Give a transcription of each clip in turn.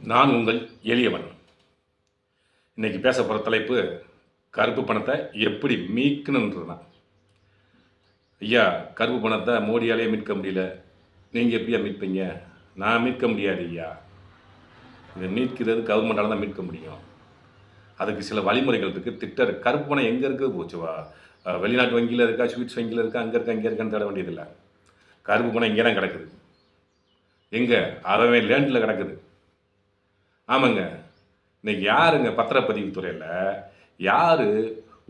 நான் உங்கள் எளியவன். இன்னைக்கு பேச போகிற தலைப்பு கருப்பு பணத்தை எப்படி மீட்கணுன்றது தான். ஐயா, கருப்பு பணத்தை மோடியாலே மீட்க முடியல, நீங்கள் எப்படியா மீட்பீங்க? நான் மீட்க முடியாது ஐயா. இதை மீட்கிறது கவர்மெண்டால் தான் மீட்க முடியும். அதுக்கு சில வழிமுறைகள் இருக்குது, திட்டம். கருப்பு பணம் எங்கே இருக்குது போச்சுவா? வெளிநாட்டு வங்கியில் இருக்கா, ஸ்வீட்ஸ் வங்கியில் இருக்கா, அங்கே இருக்கா, இங்கே இருக்கான்னு தேட வேண்டியதில்லை. கருப்பு பணம் இங்கே தான் கிடக்குது. எங்கே? அறவே லேண்டில் கிடக்குது. ஆமாங்க. இன்னைக்கு யாருங்க பத்திரப்பதிவு துறையில் யார்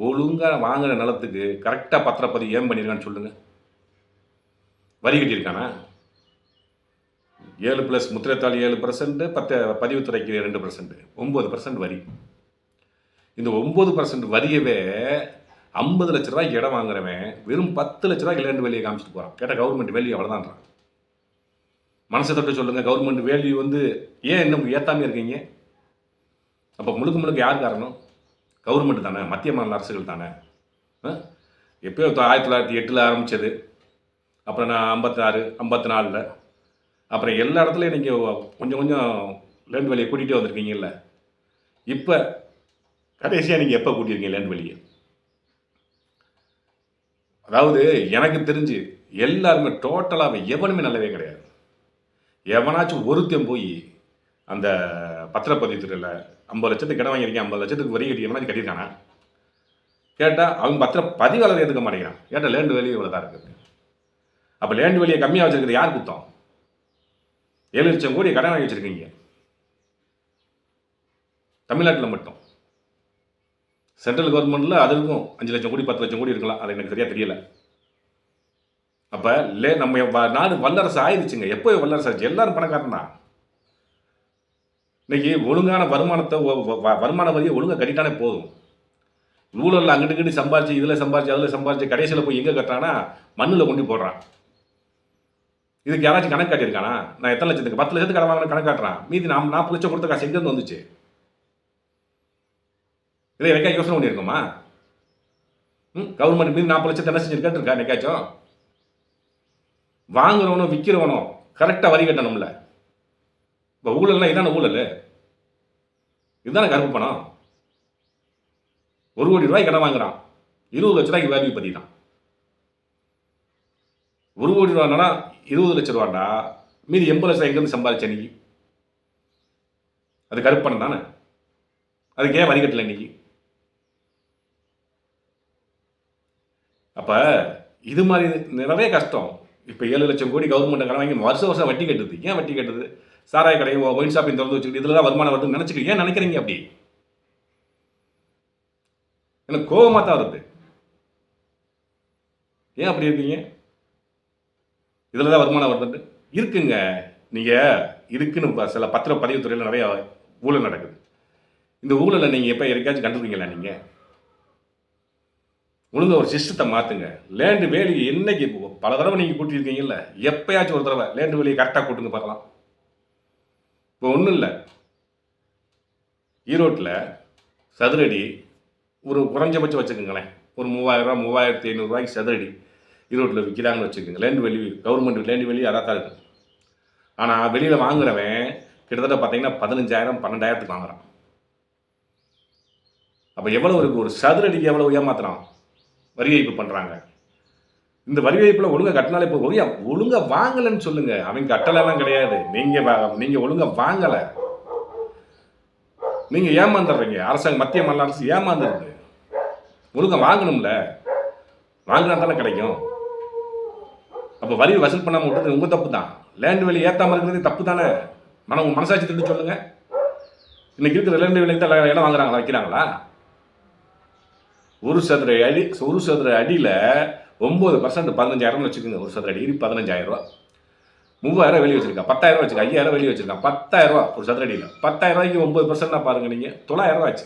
ஒழுங்காக வாங்குகிற நிலத்துக்கு கரெக்டாக பத்திரப்பதிவு ஏன் பண்ணியிருக்கான்னு சொல்லுங்கள். வரி கட்டியிருக்கானா? 7+ முத்திரைத்தாள் 7%, பதிவுத்துறைக்கு 2%, 9% வரி. இந்த 9% வரியவே 50 லட்ச ரூபாய்க்கு இடம் வாங்குறவன் வெறும் 10 லட்ச ரூபாய்க்கு லேண்ட் வேலையை காமிச்சிட்டு போகிறான். கேட்டால் கவர்மெண்ட் வேல்யூ அவ்வளோதான்றான். மனசை தொட்டு சொல்லுங்கள், கவர்மெண்ட் வேல்யூ ஏன் இன்னும் ஏற்றாமே இருக்கீங்க? அப்போ முழுக்க யார் காரணம்? கவர்மெண்ட் தானே, மத்திய மாநில அரசுகள் தானே. எப்போயோ 1908 ஆரம்பித்தது, அப்புறம் நான் 56, 54, அப்புறம் எல்லா இடத்துலையும் நீங்கள் கொஞ்சம் லேண்ட் வேலையை கூட்டிகிட்டே வந்திருக்கீங்கல்ல. இப்போ கடைசியாக நீங்கள் எப்போ கூட்டியிருக்கீங்க லேண்ட் வேலையை? அதாவது எனக்கு தெரிஞ்சு எல்லாருமே டோட்டலாக எவனுமே நல்லவே கிடையாது. எவனாச்சும் ஒருத்தன் போய் அந்த பத்திரப்பதிவு துறையில் 50 லட்சத்துக்கு இடம் வாங்கியிருக்கேன், 50 லட்சத்துக்கு வரி கட்டியவனாச்சும் கட்டியிருக்கானா? கேட்டால் அவன் பத்திரப்பதிவாளர் ஏற்றுக்க மாட்டேங்கிறான். கேட்டால் லேண்டு வேலையை இவ்வளோ தான் இருக்குது. அப்போ லேண்டு வேலையை கம்மியாக வச்சுருக்கிறது யார் குத்தம்? 7 லட்சம் கோடி கடன் வாங்கி வச்சுருக்கீங்க தமிழ்நாட்டில் மட்டும். சென்ட்ரல் கவர்மெண்ட்டில் அதுக்கும் 5 லட்சம் கோடி 10 லட்சம் கோடி இருக்கலாம், அது எனக்கு சரியாக தெரியலை. அப்போ நம்ம நாடு வல்லரசு ஆயிடுச்சுங்க. எப்போ வல்லரசு ஆயிடுச்சு? எல்லாரும் பணக்காரன் தான். இன்னைக்கு ஒழுங்கான வருமான வரியை ஒழுங்காக கட்டிட்டானே போதும். ஊழலில் அங்கிட்டு சம்பாரிச்சு, இதில் சம்பாரிச்சு, அதில் சம்பாரிச்சு, கடைசியில் போய் எங்கே கட்டுறான்னா மண்ணில் கொண்டு போடுறான். இதுக்கு யாராச்சும் கணக்கு காட்டியிருக்கானா? நான் எத்தனை லட்சத்துக்கு 10 லட்சத்துக்கு கடன் வாங்கின கணக்கு காட்டுறான். மீதி 40 லட்சம் கொடுத்த காசு எங்கேருந்து வந்துச்சு? இதை எனக்கா யோசனை பண்ணியிருக்கோமா? கவர்மெண்ட் மீது 40 லட்சத்தை என்ன செஞ்சுருக்கான்னு இருக்கா எனக்காச்சும்? வாங்குறவனும் விற்கிறவனும் கரெக்டாக வரி கட்டணும்ல. இப்போ ஊழல்னா இதான ஊழல்? இதுதானே கருப்பு பணம்? 1 கோடி ரூபாய் கடன் வாங்குறான், 20 லட்ச ரூபாய்க்கு வேல்யூ பதிதான். 1 கோடி ரூபானா 20 லட்ச ரூபாண்டா, மீதி 80 லட்சம் எங்கேருந்து சம்பாதிச்ச இன்னைக்கு? அது கருப்பு பணம் தானே. அதுக்கு ஏன் வரி கட்டல இன்னைக்கு? அப்போ இது மாதிரி நிறைய கஷ்டம். இப்போ 7 லட்சம் கோடி கவர்மெண்ட் கடன் வாங்கி வருஷம் வட்டி கட்டுது. ஏன் வட்டி கட்டுது? சாராய கடையும் ஒயின் ஷாப்பையும் திறந்து வச்சுக்கிட்டு இதில் தான் வருமானம் வருதுன்னு நினச்சிக்கிட்டு ஏன் நினைக்கிறீங்க அப்படி? எனக்கு கோபமாக தான் வருது. ஏன் அப்படி இருக்கீங்க? இதில் தான் வருமானம் வருதுன்ட்டு இருக்குங்க. நீங்கள் இருக்குன்னு சில பத்திரப்பதிவு துறையில் நிறைய ஊழல் நடக்குது. இந்த ஊழலை நீங்கள் எப்போ யாருக்காச்சும் கண்டுபிடிங்களா? நீங்கள் ஒழுங்காக ஒரு சிஸ்டத்தை மாற்றுங்க. லேண்டு வேலையை என்னைக்கு பல தடவை நீங்கள் கூட்டியிருக்கீங்கல்ல, எப்போயாச்சும் ஒரு தடவை லேண்டு வேலையை கரெக்டாக கூட்டுங்க பார்க்கலாம். இப்போ ஒன்றும் இல்லை, ஈரோட்டில் சதுரடி ஒரு குறைஞ்சபட்சம் வச்சுக்கோங்களேன், ஒரு 3000 ரூபா 3500 ரூபாய்க்கு சதுரடி ஈரோட்டில் விற்கிறாங்கன்னு வச்சுக்கோங்க. Land value government land value அதான் தான் இருக்கும். ஆனால் வெளியில் வாங்குறவன் கிட்டத்தட்ட பார்த்தீங்கன்னா 15,000 12,000த்துக்கு வாங்குறான். அப்போ எவ்வளோ இருக்குது? ஒரு சதுரடிக்கு எவ்வளோ ஏமாத்துறான்? வரி வைப்பு பண்ணுறாங்க. இந்த வரி வைப்பில் ஒழுங்காக கட்டினாலே இப்போ ஒழுங்காக வாங்கலைன்னு சொல்லுங்கள். அவங்க கட்டலாம் கிடையாது, நீங்கள் ஒழுங்காக வாங்கலை, நீங்கள் ஏமாந்துடுறீங்க. அரசாங்கம் மத்திய மாநில அரசு ஏமாந்துருக்கு. ஒழுங்காக வாங்கணும்ல, வாங்கினா தானே கிடைக்கும். அப்போ வரி வசூல் பண்ணாமல் விட்டது உங்கள் தப்பு தான். லேண்ட் வேலி ஏற்றாமல் இருக்கிறது தப்பு தானே. மனசாட்சி திட்டு சொல்லுங்கள். இன்னைக்கு இருக்கிற லேண்ட் வேலைக்கு தான் இடம் வாங்குறாங்களா, வைக்கிறாங்களா? ஒரு சதுர அடியில் 9% 15,000 வச்சுக்கோங்க. ஒரு சதுர அடி 15,000 ரூபா. 3,000 வெளியே வச்சிருக்கா, 10,000 ரூபா வச்சுருக்கா, 5,000 வெளியே வச்சிருக்கான், 10,000 ரூபா ஒரு சதுர அடியில். 10,000 ரூபாய்க்கு 9% பாருங்க, நீங்கள் 9,000 ரூபா ஆச்சு.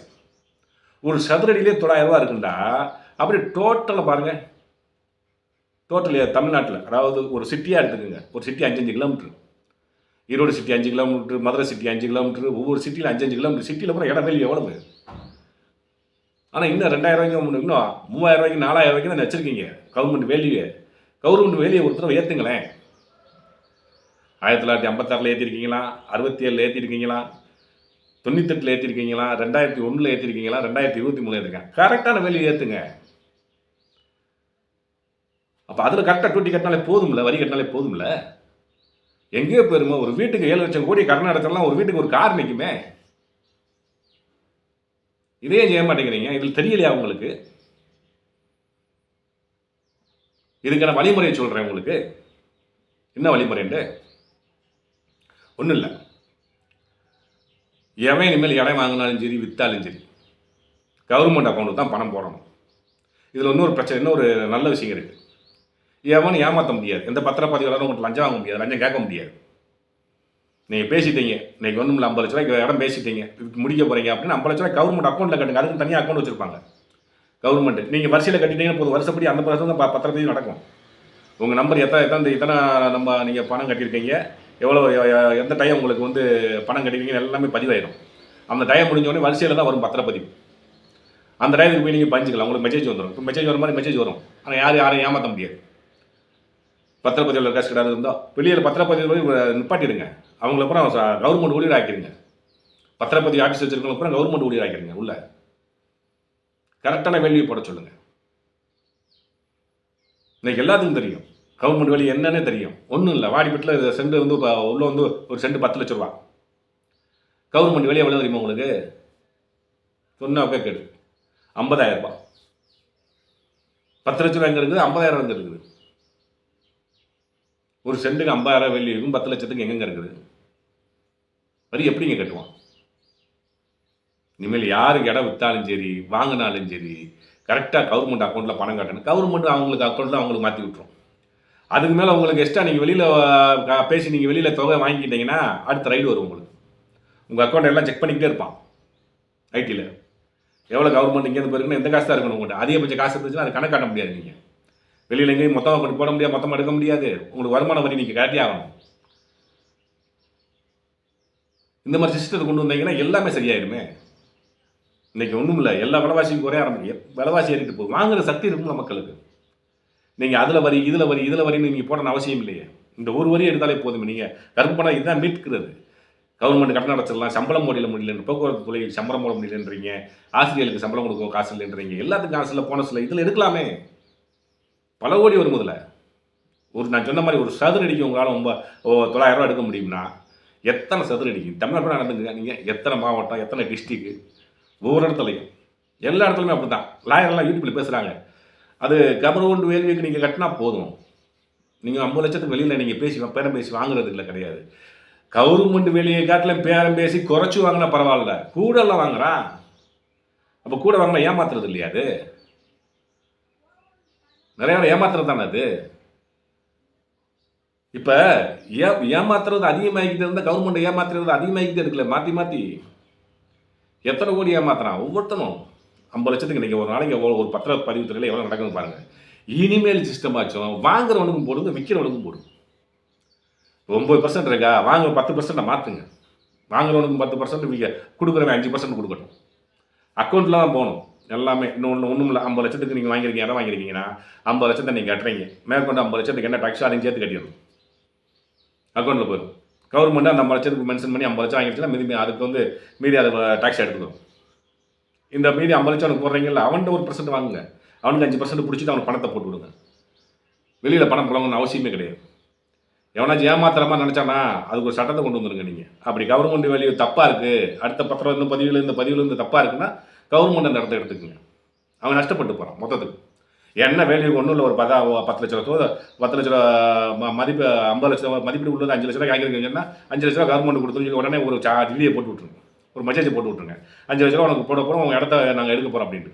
ஒரு சதுர அடியிலே 9,000 ரூபா இருக்குண்டா, அப்படி டோட்டலில் பாருங்கள். டோட்டல் தமிழ்நாட்டில், அதாவது ஒரு சிட்டியாக எடுத்துக்கோங்க. ஒரு city 5 kilometre. Erode city 5 kilometre, Madurai city 5 kilometre, ஒவ்வொரு சிட்டியில் 5 கிலோமீட்டர். சிட்டியில் கூட இடம் வேல்யூ எவ்வளவு? ஆனால் இன்னும் 2,000 ரூபாய்க்கு, இன்னும் 3,000 ரூபாய்க்கு 4,000 ரூபாய்க்கு தான் வச்சுருக்கீங்க கவர்மெண்ட் வேல்யூயை ஒரு தடவை ஏற்றுங்களேன். 1956 ஏற்றிருக்கீங்களா, 67 ஏற்றிருக்கீங்களா, 98 ஏற்றிருக்கீங்களா, 2001 ஏற்றிருக்கீங்களா, 2023 ஏற்றிருக்கேன், கரெக்டான வேல்யூ ஏற்றுங்க. அப்போ அதில் கரெக்டாக டூட்டி கட்டினாலே போதும்ல, வரி கட்டினாலே போதும்ல. எங்கேயோ போயிருங்க, ஒரு வீட்டுக்கு 7 லட்சம் கோடி கடன் அடைச்சலாம், ஒரு வீட்டுக்கு ஒரு கார் நிற்குமே. இதே செய்ய மாட்டேங்கிறீங்க, இதில் தெரியலையா உங்களுக்கு? இதுக்கான வழிமுறையை சொல்கிறேன் உங்களுக்கு. என்ன வழிமுறைன்ட்டு ஒன்றும் இல்லை. எவன் இனிமேல் இடம் வாங்கினாலும் சரி, விற்றாலும் சரி, கவர்மெண்ட் அக்கௌண்ட்டு தான் பணம் போடணும். இதில் இன்னொரு பிரச்சனை, இன்னொரு நல்ல விஷயம் இருக்குது. எவனும் ஏமாற்ற முடியாது. எந்த பத்திரப்பதிவாளரும் உங்களுக்கு லஞ்சம் வாங்க முடியாது, லஞ்சம் கேட்க முடியாது. நீங்கள் பேசிட்டீங்க, இன்றைக்கி ஒன்றும் 50 லட்ச ரூபாய்க்கு இடம் பேசிட்டீங்க, முடிக்க போகிறீங்க அப்படின்னு 50 லட்ச ரூபாய் கவர்மெண்ட் அக்கௌண்ட்டில் கட்டுங்க. அதுக்கு தனியாக அக்கௌண்ட் வச்சுருப்பாங்க கவர்மெண்ட். நீங்கள் வரிசையில் கட்டிட்டீங்கன்னா போதும், வருஷப்படி அந்த வருஷம் தான் பத்திரப்பதிவு நடக்கும். உங்கள் நம்பர் எத்தனை நம்ம நீங்கள் பணம் கட்டியிருக்கீங்க, எவ்வளோ எந்த டைம் உங்களுக்கு வந்து பணம் கட்டிருக்கீங்க எல்லாமே பதிவாயிடும். அந்த டைம் முடிஞ்சோடனே வரிசையில் தான் வரும் பத்திரப்பதிவு. அந்த டைமுக்கு போய் நீங்கள் பதிஞ்சிக்கலாம், உங்களுக்கு மெசேஜ் வந்துடும். இப்போ மெசேஜ் வர மாதிரி மெசேஜ் வரும். ஆனால் யாரையும் ஏமாற்ற முடியாது. பத்திரப்பதிவில் காசு கிடையாது இருந்தால் வெளியில் பத்திரப்பதிவு நிப்பாட்டிடுங்க. அவங்கள அப்புறம் கவர்மெண்ட் ஊழியர் ஆக்கிடுங்க. பத்திரப்பதிவு ஆஃபீஸ் வச்சுருக்கவங்க அப்புறம் கவர்மெண்ட் ஊழியர் ஆக்கிடுங்க. உள்ள கரெக்டான வேல்யூ போட சொல்லுங்கள். இன்னைக்கு எல்லாத்துக்கும் தெரியும் கவர்மெண்ட் வேல்யூ என்னன்னே தெரியும். ஒன்றும் இல்லை, வாடிப்பட்டில் சென்ட் வந்து உள்ளே வந்து ஒரு சென்ட் 10 லட்ச ரூபா. கவர்மெண்ட் வேல்யூ எவ்வளோ தெரியுமா உங்களுக்கு? சொன்னா கேடு 50,000 ரூபாய். 10 லட்ச ரூபா எங்கே இருக்குது? 50,000 எங்கே இருக்குது? ஒரு சென்ட்டுக்கு 50,000 வேல்யூ இருக்கும், 10 லட்சத்துக்கு எங்கெங்க இருக்குது? வரி எப்படிங்க கட்டுவான்? இனிமேல் யாருக்கு இடம் விற்றாலும் சரி, வாங்கினாலும் சரி, கரெக்டாக கவர்மெண்ட் அக்கௌண்ட்டில் பணம் கட்டணும். கவர்மெண்ட் அவங்களுக்கு அக்கௌண்ட்டில் அவங்களுக்கு மாற்றி விட்டுரும். அதுக்கு மேலே உங்களுக்கு எக்ஸ்ட்ரா நீங்கள் வெளியில் பேசி நீங்கள் வெளியில் தொகை வாங்கிக்கிட்டீங்கன்னா அடுத்த ரைடு வரும் உங்களுக்கு. உங்கள் அக்கௌண்ட் எல்லாம் செக் பண்ணிக்கிட்டே இருப்பான் ஐடியில். எவ்வளோ கவர்மெண்ட் இங்கேருந்து போயிருக்குன்னு எந்த காசு தான் இருக்கணும் உங்கள்கிட்ட. அதிகபட்ச காசு இருந்துச்சுன்னா அது கணக்காட்ட முடியாது. நீங்கள் வெளியில் எங்கேயும் மொத்தமாக கொண்டு போட முடியாது, மொத்தமாக எடுக்க முடியாது. உங்களுக்கு வருமான வரி நீங்கள் காட்டி ஆகணும். இந்த மாதிரி சிஸ்டத்தை கொண்டு வந்தீங்கன்னா எல்லாமே சரியாயிருமே. இன்றைக்கி ஒன்றும் இல்லை, எல்லா விலைவாசியும் குறைய ஆரம்பிக்கும். விலைவாசி ஏறிட்டு போகும். வாங்குகிற சக்தி இருக்குங்களா மக்களுக்கு? நீங்கள் அதில் வரி இதில் வரின்னு நீங்கள் போடணும் அவசியம் இல்லையே. இந்த ஒரு வரி எடுத்தாலே போதுமே. நீங்கள் கருப்பு பணம் இதுதான் மீட்கிறது. கவர்மெண்ட் கட்டணம் அடைச்சிடலாம், சம்பளம் போட முடியலன்னு, போக்குவரத்து துறைக்கு சம்பளம் போட முடியலன்றீங்க, ஆசிரியர்களுக்கு சம்பளம் கொடுக்க காசு இல்லைன்றீங்க, எல்லாத்துக்கும் காசு இல்லை, போனஸில் இதில் எடுக்கலாமே. பல கோடி வரும். முதல்ல நான் சொன்ன மாதிரி ஒரு சதுரடிக்கு உங்களால் 900 ரூபா எடுக்க முடியும்னா எத்தனை சதுரடிக்கு தமிழ்நாட்டில் நடந்துங்க? நீங்கள் எத்தனை மாவட்டம், எத்தனை டிஸ்ட்ரிக்கு, ஒவ்வொரு இடத்துலையும் எல்லா இடத்துலையுமே அப்படி தான். லாயரெல்லாம் யூடியூப்பில் பேசுகிறாங்க. அது கவர்மெண்ட் வேல்யூக்கு நீங்கள் கட்டினா போதும். நீங்கள் 50 லட்சத்துக்கு வெளியில் நீங்கள் பேரம் பேசி வாங்குறது இல்லை, கிடையாது. கவர்மெண்ட் வேலையை காட்டிலும் பேரம் பேசி குறைச்சி வாங்கினா பரவாயில்ல, கூட எல்லாம் வாங்குறான். அப்போ கூட வாங்கினா ஏமாத்துறது இல்லையா? அது நிறைய ஏமாத்துறது தானே அது. இப்போ ஏமாத்துறது அதிகமாகிக்கிட்டே இருந்தால் கவர்மெண்ட் ஏமாத்துறது அதிகமாகிக்கிட்டே இருக்குல்ல, மாற்றி எத்தனை கோடி ஏமாத்துறான் ஒவ்வொருத்தனும். 50 லட்சத்துக்கு இன்றைக்கி ஒரு நாளைக்கு ஒரு பத்திரப்பதிவு துறையில் எவ்வளோ நடக்குதுன்னு பாருங்கள். இனிமேல் சிஸ்டமாச்சும் வாங்குறவனுக்கும் போடுங்க, விற்கிறவனுக்கும் போடுங்க. 9% இருக்கா, வாங்க 10% மாற்றுங்க. வாங்குறவனுக்கும் 10%, கொடுக்குறவன் 5% கொடுக்கட்டும். அக்கௌண்ட்டில் தான் போகணும் எல்லாமே. ஒன்றும் இல்லை, 50 லட்சத்துக்கு நீங்கள் வாங்கியிருக்கீங்க, இடம் வாங்கியிருக்கீங்கன்னா 50 லட்சத்தை நீங்கள் கட்டுறீங்க. மேற்கொண்டு 50 லட்சத்துக்கு என்ன டாக்ஸ் அதையும் சேர்த்து கட்டிடணும். அக்கௌண்ட்டில் போயிடும். கவர்மெண்ட் அந்த 50 லட்சத்துக்கு மென்ஷன் பண்ணி 50 லட்சம் வாங்கிடுச்சுன்னா அதுக்கு வந்து மீதி அதை டாக்ஸ் எடுத்துக்கணும். இந்த மீதி 50 லட்சம் அவனுக்கு போடுறீங்கல்ல, அவன்கிட்ட 1% வாங்குங்க. அவனுக்கு 5% பிடிச்சிட்டு அவனுக்கு பணத்தை போட்டு விடுங்க. வெளியில் பணம் புழங்கணும்னு அவசியமே கிடையாது. எவனாச்சும் ஏமாத்துற மாதிரி நினச்சானா அதுக்கு ஒரு சட்டத்தை கொண்டு வந்துருங்க. நீங்கள் அப்படி கவர்மெண்ட் வேல்யூ தப்பாக இருக்குது, அடுத்த பத்திரம் இந்த பதிவில் இருந்து தப்பாக இருக்குன்னா கவர்மெண்ட் அந்த இடத்த எடுத்துக்குங்க. அவன் நஷ்டப்பட்டு போகிறான் மொத்தத்துக்கு. என்ன வேல்யூ ஒன்றும் இல்லை, ஒரு 10 லட்ச ரூபா 10 லட்ச ரூபா மதிப்பு, 50 லட்ச ரூபா மதிப்பீடு உள்ளது 5 லட்ச ரூபாய் வாங்கிருக்கீங்கன்னா 5 லட்ச ரூபா கவர்மெண்ட் கொடுத்துருங்க. உடனே ஒரு வீடியோ போட்டு விட்ருங்க, ஒரு மெசேஜ் போட்டு விட்ருங்க. 5 லட்ச ரூபா உனக்கு போட போகிறோம், உங்கள் இடத்த நாங்கள் எடுக்க போகிறோம் அப்படின்ட்டு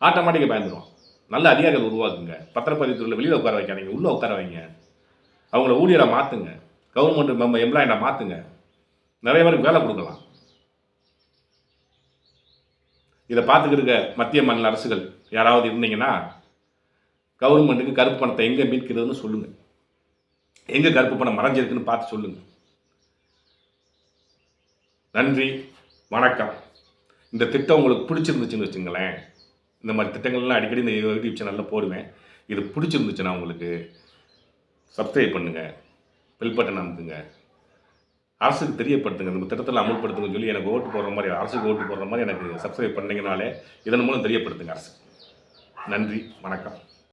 ஆட்டோமேட்டிக்காக பயந்துடும். நல்ல அதிகாரிகள் உருவாக்குங்க. பத்திரப்பதிவு துறையில் வெளியில் உட்கார வைக்காதீங்க, உள்ளே உட்கார வைங்க. அவங்கள ஊழியராக மாற்றுங்க, கவர்மெண்ட் எம்ப்ளாயினை மாற்றுங்க. நிறைய பேருக்கு வேலை கொடுக்கலாம். இதை பார்த்துக்கிட்டு மத்திய மாநில அரசுகள் யாராவது இருந்தீங்கன்னா கவர்மெண்ட்டுக்கு கருப்பு பணத்தை எங்கே மீட்கிறதுன்னு சொல்லுங்கள். எங்கே கருப்பு பணம் மறைஞ்சிருக்குன்னு பார்த்து சொல்லுங்கள். நன்றி, வணக்கம். இந்த திட்டம் உங்களுக்கு பிடிச்சிருந்துச்சுன்னு வச்சுங்களேன், இந்த மாதிரி திட்டங்கள்லாம் அடிக்கடி இந்த யூடியூப் சேனலில் போடுவேன். இது பிடிச்சிருந்துச்சுன்னா உங்களுக்கு சப்ஸ்கிரைப் பண்ணுங்கள், பெல் பட்டன் அமுக்குங்க. அரசுக்கு தெரியப்படுத்துங்க. இந்த திட்டத்தில் அமல்படுத்துங்கன்னு சொல்லி எனக்கு ஓட்டு போடுற மாதிரி, அரசுக்கு ஓட்டு போடுற மாதிரி எனக்கு சப்ஸ்கிரைப் பண்ணீங்கனாலே இதன் மூலம் தெரியப்படுத்துங்க அரசு. நன்றி, வணக்கம்.